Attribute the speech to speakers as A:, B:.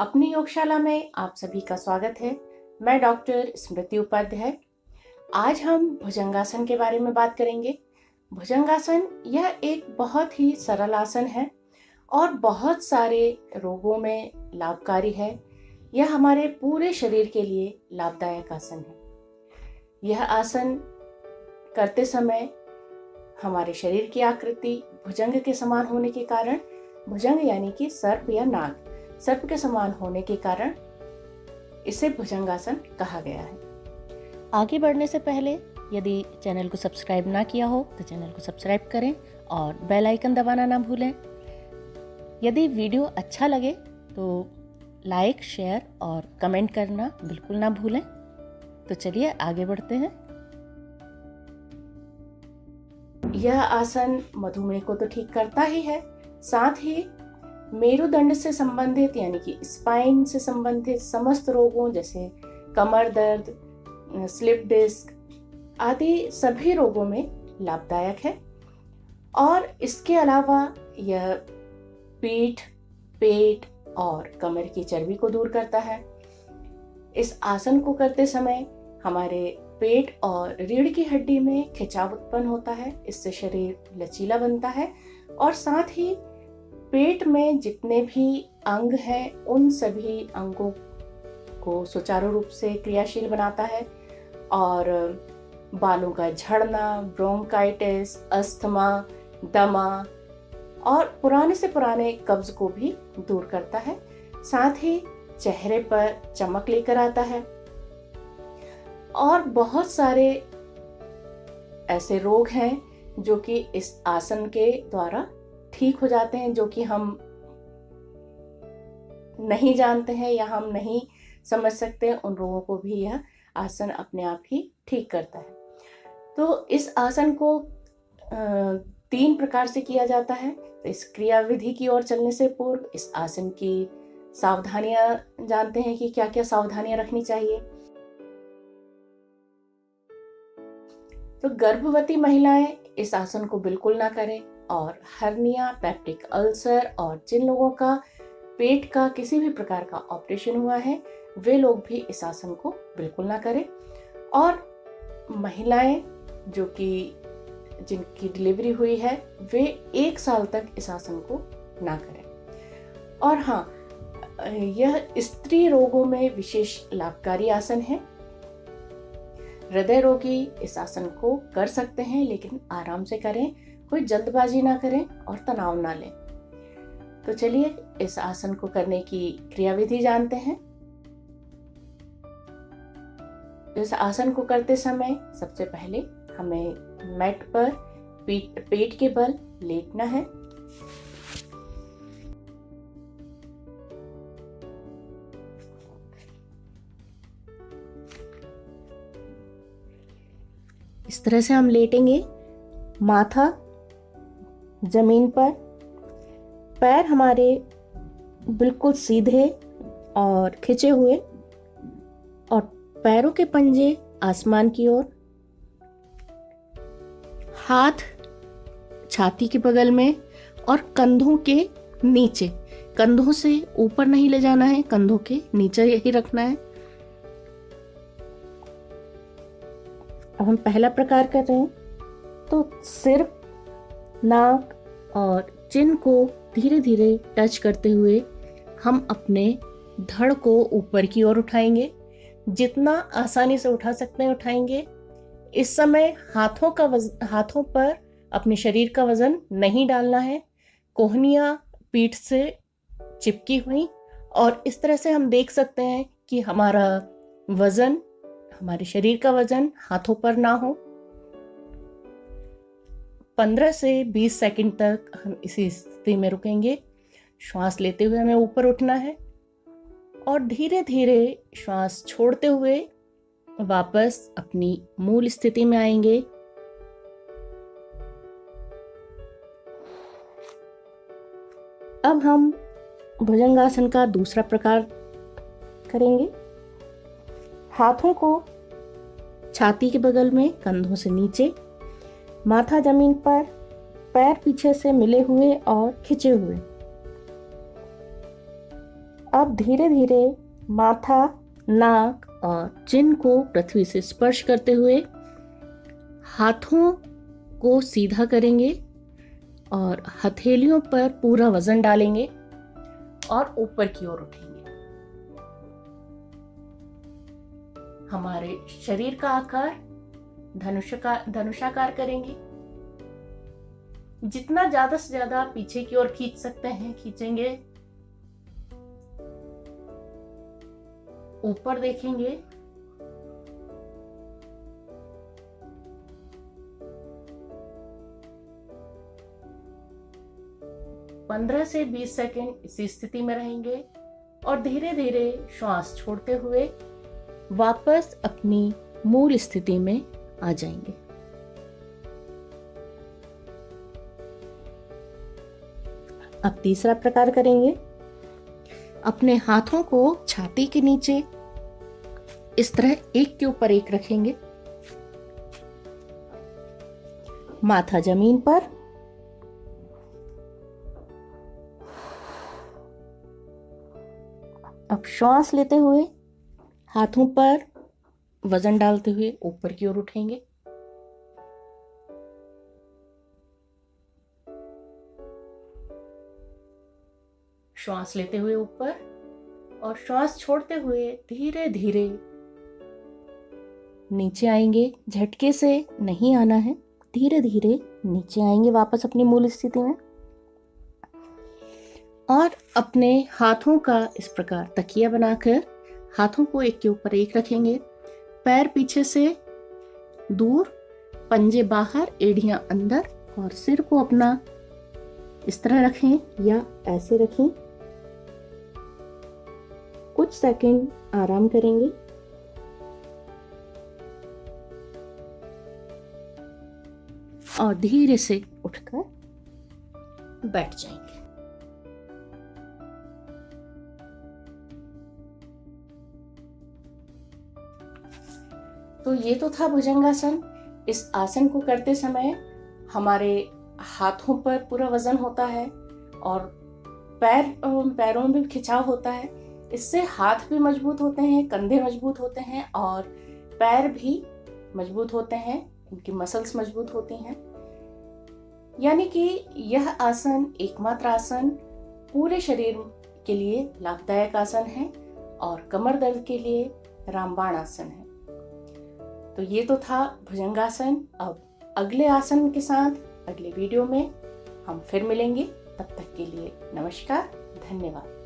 A: अपनी योगशाला में आप सभी का स्वागत है। मैं डॉक्टर स्मृति उपाध्याय। आज हम भुजंगासन के बारे में बात करेंगे। भुजंगासन यह एक बहुत ही सरल आसन है और बहुत सारे रोगों में लाभकारी है। यह हमारे पूरे शरीर के लिए लाभदायक आसन है। यह आसन करते समय हमारे शरीर की आकृति भुजंग के समान होने के कारण, भुजंग यानी कि सर्प या नाग, सर्प के समान होने के कारण इसे भुजंगासन कहा गया है। आगे बढ़ने से पहले यदि चैनल को सब्सक्राइब ना किया हो तो चैनल को सब्सक्राइब करें और बेल आइकन दबाना ना भूलें। यदि वीडियो अच्छा लगे तो लाइक, शेयर और कमेंट करना बिल्कुल ना भूलें। तो चलिए आगे बढ़ते हैं। यह आसन मधुमेह को तो ठीक करता ही है, साथ ही मेरुदंड से संबंधित यानी कि स्पाइन से संबंधित समस्त रोगों जैसे कमर दर्द, स्लिप डिस्क आदि सभी रोगों में लाभदायक है। और इसके अलावा यह पीठ, पेट और कमर की चर्बी को दूर करता है। इस आसन को करते समय हमारे पेट और रीढ़ की हड्डी में खिंचाव उत्पन्न होता है। इससे शरीर लचीला बनता है और साथ ही पेट में जितने भी अंग हैं उन सभी अंगों को सुचारू रूप से क्रियाशील बनाता है और बालों का झड़ना, ब्रोंकाइटिस, अस्थमा, दमा और पुराने से पुराने कब्ज को भी दूर करता है। साथ ही चेहरे पर चमक लेकर आता है और बहुत सारे ऐसे रोग हैं जो कि इस आसन के द्वारा ठीक हो जाते हैं, जो कि हम नहीं जानते हैं या हम नहीं समझ सकते। उन रोगों को भी यह आसन अपने आप ही ठीक करता है। तो इस आसन को 3 प्रकार से किया जाता है। तो इस क्रिया विधि की ओर चलने से पूर्व इस आसन की सावधानियां जानते हैं कि क्या क्या सावधानियां रखनी चाहिए। तो गर्भवती महिलाएं इस आसन को बिल्कुल ना करें और हर्निया, पेप्टिक अल्सर और जिन लोगों का पेट का किसी भी प्रकार का ऑपरेशन हुआ है वे लोग भी इस आसन को बिल्कुल ना करें। और महिलाएं जो कि जिनकी डिलीवरी हुई है वे 1 साल तक इस आसन को ना करें। और हाँ, यह स्त्री रोगों में विशेष लाभकारी आसन है। हृदय रोगी इस आसन को कर सकते हैं, लेकिन आराम से करें, कोई जल्दबाजी ना करें और तनाव ना लें। तो चलिए इस आसन को करने की क्रियाविधि जानते हैं। इस आसन को करते समय सबसे पहले हमें मैट पर पेट के बल लेटना है। इस तरह से हम लेटेंगे, माथा जमीन पर, पैर हमारे बिल्कुल सीधे और खिंचे हुए और पैरों के पंजे आसमान की ओर, हाथ छाती के बगल में और कंधों के नीचे। कंधों से ऊपर नहीं ले जाना है, कंधों के नीचे ही रखना है। अब हम पहला प्रकार कर रहे हैं। तो सिर, नाक और चिन को धीरे धीरे टच करते हुए हम अपने धड़ को ऊपर की ओर उठाएंगे। जितना आसानी से उठा सकते हैं उठाएंगे। इस समय हाथों पर अपने शरीर का वजन नहीं डालना है। कोहनियां पीठ से चिपकी हुई और इस तरह से हम देख सकते हैं कि हमारा वजन, हमारे शरीर का वजन हाथों पर ना हो। 15 से 20 सेकंड तक हम इसी स्थिति में रुकेंगे। श्वास लेते हुए हमें ऊपर उठना है और धीरे धीरे श्वास छोड़ते हुए वापस अपनी मूल स्थिति में आएंगे। अब हम भुजंगासन का दूसरा प्रकार करेंगे। हाथों को छाती के बगल में, कंधों से नीचे, माथा जमीन पर, पैर पीछे से मिले हुए और खिंचे हुए अब धीरे धीरे माथा, नाक और चिन को पृथ्वी से स्पर्श करते हुए हाथों को सीधा करेंगे और हथेलियों पर पूरा वजन डालेंगे और ऊपर की ओर उठेंगे। हमारे शरीर का आकार धनुषाकार करेंगे। जितना ज्यादा से ज्यादा पीछे की ओर खींच सकते हैं खींचेंगे। ऊपर देखेंगे। पंद्रह से 20 सेकंड इसी स्थिति में रहेंगे और धीरे धीरे श्वास छोड़ते हुए वापस अपनी मूल स्थिति में आ जाएंगे। अब तीसरा प्रकार करेंगे। अपने हाथों को छाती के नीचे इस तरह एक के ऊपर एक रखेंगे। माथा जमीन पर। अब श्वास लेते हुए हाथों पर वजन डालते हुए ऊपर की ओर उठेंगे। श्वास लेते हुए ऊपर और श्वास छोड़ते हुए धीरे धीरे नीचे आएंगे। झटके से नहीं आना है, धीरे धीरे नीचे आएंगे वापस अपनी मूल स्थिति में और अपने हाथों का इस प्रकार तकिया बनाकर हाथों को एक के ऊपर एक रखेंगे। पैर पीछे से दूर, पंजे बाहर, एड़ियां अंदर और सिर को अपना इस तरह रखें या ऐसे रखें। कुछ सेकंड आराम करेंगे और धीरे से उठकर बैठ जाएंगे। तो ये तो था भुजंगासन। इस आसन को करते समय हमारे हाथों पर पूरा वजन होता है और पैरों में भी खिंचाव होता है। इससे हाथ भी मजबूत होते हैं, कंधे मजबूत होते हैं और पैर भी मजबूत होते हैं, इनकी मसल्स मजबूत होती हैं। यानी कि यह आसन एकमात्र आसन पूरे शरीर के लिए लाभदायक आसन है और कमर दर्द के लिए रामबाण आसन है। तो ये तो था भुजंगासन। अब अगले आसन के साथ अगले वीडियो में हम फिर मिलेंगे। तब तक के लिए नमस्कार, धन्यवाद।